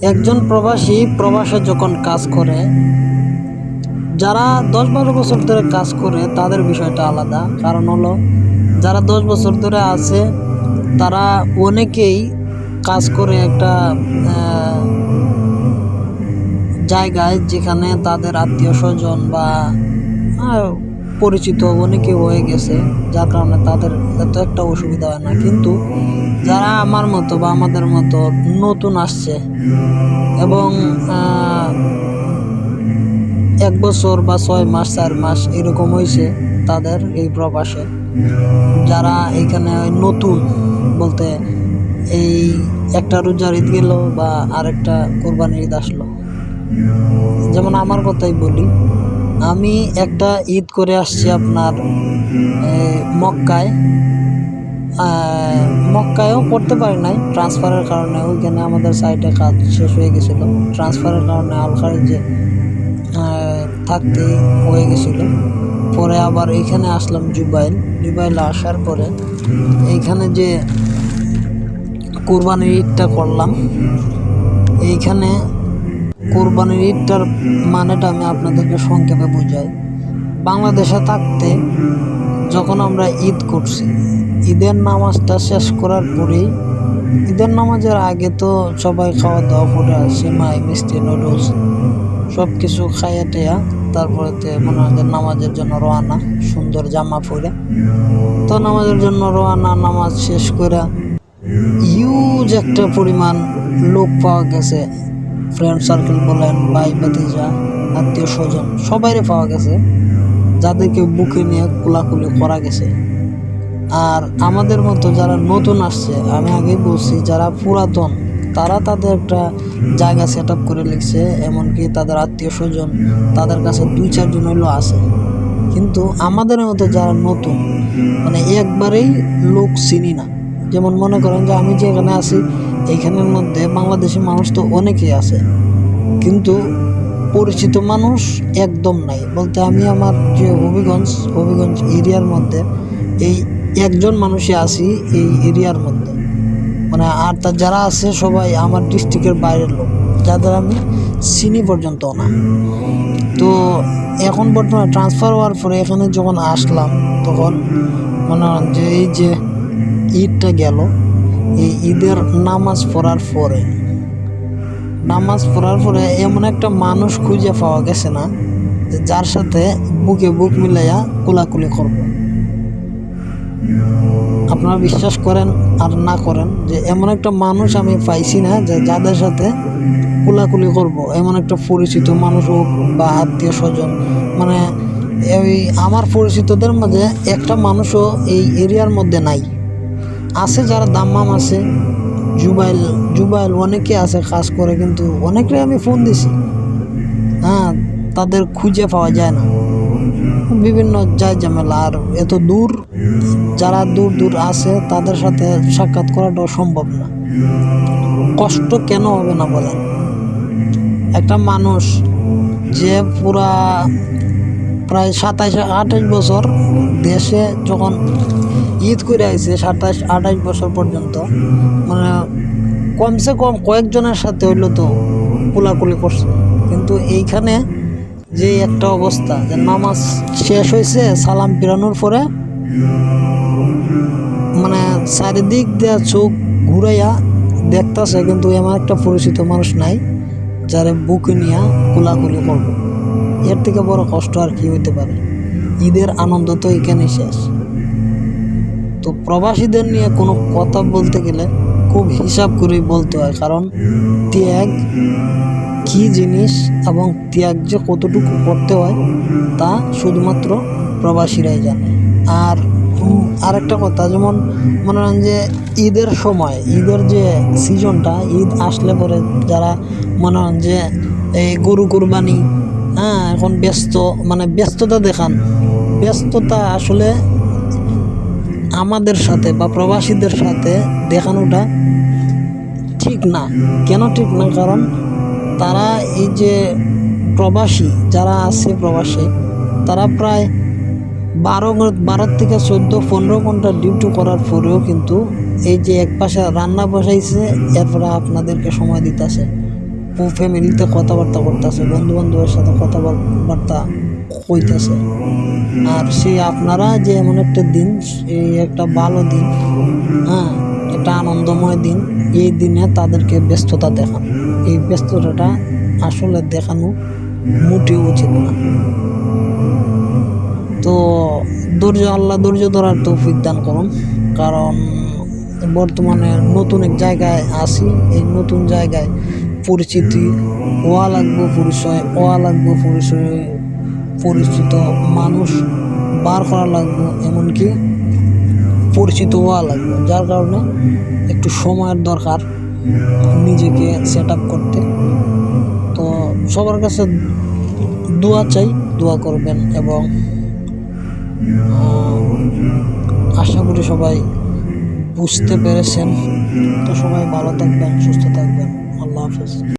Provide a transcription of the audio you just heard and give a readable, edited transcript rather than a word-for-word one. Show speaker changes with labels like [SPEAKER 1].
[SPEAKER 1] একজন প্রবাসী প্রবাসে যখন কাজ করে, যারা 10-12 বছর ধরে কাজ করে তাদের বিষয়টা আলাদা। কারণ হলো, যারা 10 বছর ধরে আছে তারা অনেকেই কাজ করে একটা জায়গায় যেখানে তাদের আত্মীয় স্বজন বা পরিচিত অনেকে হয়ে গেছে, যার কারণে তাদের এত একটা অসুবিধা হয় না। কিন্তু যারা আমার মতো বা আমাদের মতো নতুন আসছে এবং 1 বছর বা 6 মাস 4 মাস এরকম হয়েছে তাদের এই প্রবাসে, যারা এখানে নতুন বলতে এই একটা রোজার ঈদ গেল বা আরেকটা কোরবানির ঈদ আসলো। যেমন আমার কথাই বলি, আমি একটা ঈদ করে আসছি আপনার মক্কায়। মক্কায়ও করতে পারি নাই ট্রান্সফারের কারণে, ওইখানে আমাদের সাইটে কাজ শেষ হয়ে গেছিলো। ট্রান্সফারের কারণে আলখারিজে থাকতে হয়ে গেছিলো। পরে আবার এইখানে আসলাম জুবাইল আসার পরে এইখানে যে কোরবানির ঈদটা করলাম, এইখানে কোরবানির ঈদটার মানেটা আমি আপনাদেরকে সংক্ষেপে বুঝাই। বাংলাদেশে থাকতে যখন আমরা ঈদ করছি, ঈদের নামাজটা শেষ করার পরেই, ঈদের নামাজের আগে তো সবাই খাওয়া দাওয়া করে সেমাই মিষ্টি নুডলস সব কিছু খাইয়া টেয়া তারপরে মনে হয় নামাজের জন্য রওনা, সুন্দর জামা পরে তো নামাজের জন্য রওনা। নামাজ শেষ করে হিউজ একটা পরিমাণ লোক পাওয়া গেছে, ফ্রেন্ড সার্কেল বলেন, ভাই ভাতিজা, আত্মীয় স্বজন সবাইরে পাওয়া গেছে, যাদেরকে বুকে নিয়ে কোলাকুলি করা গেছে। আর আমাদের মতো যারা নতুন আসছে, আমি আগেই বলছি, যারা পুরাতন তারা তাদের একটা জায়গা সেট আপ করে লিখছে, এমনকি তাদের আত্মীয় স্বজন তাদের কাছে 2-4 জন হইলেও আছে। কিন্তু আমাদের মতো যারা নতুন, মানে একবারেই লোক চিনি না। যেমন মনে করেন যে আমি যে এখানে আছি, এইখানের মধ্যে বাংলাদেশি মানুষ তো অনেকেই আছে, কিন্তু পরিচিত মানুষ একদম নাই। বলতে আমি আমার যে হবিগঞ্জ এরিয়ার মধ্যে এই একজন মানুষই আছি এই এরিয়ার মধ্যে, মানে আর তার যারা আছে সবাই আমার ডিস্ট্রিক্টের বাইরের লোক, যাদের আমি চিনি পর্যন্ত না। তো এখন বর্তমানে ট্রান্সফার হওয়ার পরে এখানে যখন আসলাম, তখন মনে হয় যে এই যে ঈদটা গেল, এই ঈদের নামাজ পড়ার পরে এমন একটা মানুষ খুঁজে পাওয়া গেছে না যে যার সাথে বুকে বুক মিলাইয়া কোলাকুলি করব। আপনারা বিশ্বাস করেন আর না করেন যে এমন একটা মানুষ আমি পাইছি না যে যাদের সাথে কোলাকুলি করব, এমন একটা পরিচিত মানুষ হোক বা আত্মীয় স্বজন। মানে এই আমার পরিচিতদের মধ্যে একটা মানুষও এই এরিয়ার মধ্যে নাই। আছে যারা দাম্মাম আছে, জুবাইল অনেকে আছে কাজ করে, কিন্তু অনেকে আমি ফোন দিছি, তাদের খুঁজে পাওয়া যায় না, বিভিন্ন ঝামেলা। আর এত দূর, যারা দূর আছে তাদের সাথে সাক্ষাৎ করাটাও সম্ভব না। কষ্ট কেন হবে না বলেন? একটা মানুষ যে প্রায় 27-28 বছর দেশে যখন ঈদ করে আইছে, 27-28 বছর পর্যন্ত, মানে কমসে কম কয়েকজনের সাথে হইলো তো কোলাকুলি করছে। কিন্তু এইখানে যে একটা অবস্থা, যে নামাজ শেষ হয়েছে, সালাম ফিরানোর পরে মানে চারিদিক দিয়ে চোখ ঘুরাইয়া দেখতেছে, কিন্তু এমন একটা পরিচিত মানুষ নাই যারে বুকে নিয়ে কোলাকুলি করবো। এর থেকে বড় কষ্ট আর কি হইতে পারে? ঈদের আনন্দ তো এখানেই শেষ। তো প্রবাসীদের নিয়ে কোনো কথা বলতে গেলে খুব হিসাব করেই বলতে হয়, কারণ ত্যাগ কী জিনিস এবং ত্যাগ যে কতটুকু করতে হয় তা শুধুমাত্র প্রবাসীরাই জানে। আর আরেকটা কথা, যেমন মনে হয় যে ঈদের সময়, ঈদের যে সিজনটা, ঈদ আসলে পরে যারা মনে হয় যে এই গরু কুরবানি, এখন ব্যস্ততা দেখান, ব্যস্ততা আসলে আমাদের সাথে বা প্রবাসীদের সাথে দেখানোটা ঠিক না। কেন ঠিক না? কারণ তারা এই যে প্রবাসী যারা আছে প্রবাসে, তারা প্রায় 12 থেকে 14-15 ঘন্টা ডিউটি করার পরেও কিন্তু এই যে এক পাশে রান্না বসাইছে, এরপরে আপনাদেরকে সময় দিতেছে, ফ্যামিলিতে কথাবার্তা করতেছে, বন্ধু বান্ধবের সাথে কথাবার্তা কইতেছে। আর সেই আপনারা যে এমন একটা দিন, এই একটা ভালো দিন, হ্যাঁ, একটা আনন্দময় দিন, এই দিনে তাদেরকে ব্যস্ততা দেখান। এই ব্যস্ততাটা আসলে দেখানো মোটেও উচিত না। তো আল্লাহ ধৈর্য ধরার তৌফিক দান করুন। কারণ বর্তমানে নতুন এক জায়গায় আসি, এই নতুন জায়গায় পরিচিতি হওয়া লাগবে, পরিচিত মানুষ বার করা লাগবে, এমনকি পরিচিত হওয়া লাগবে। যার কারণে একটু সময়ের দরকার নিজেকে সেট আপ করতে। তো সবার কাছে দোয়া চাই, দোয়া করবেন, এবং আশা করি সবাই বুঝতে পেরেছেন। তো সবাই ভালো থাকবেন, সুস্থ থাকবেন। আল্লাহ হাফেজ।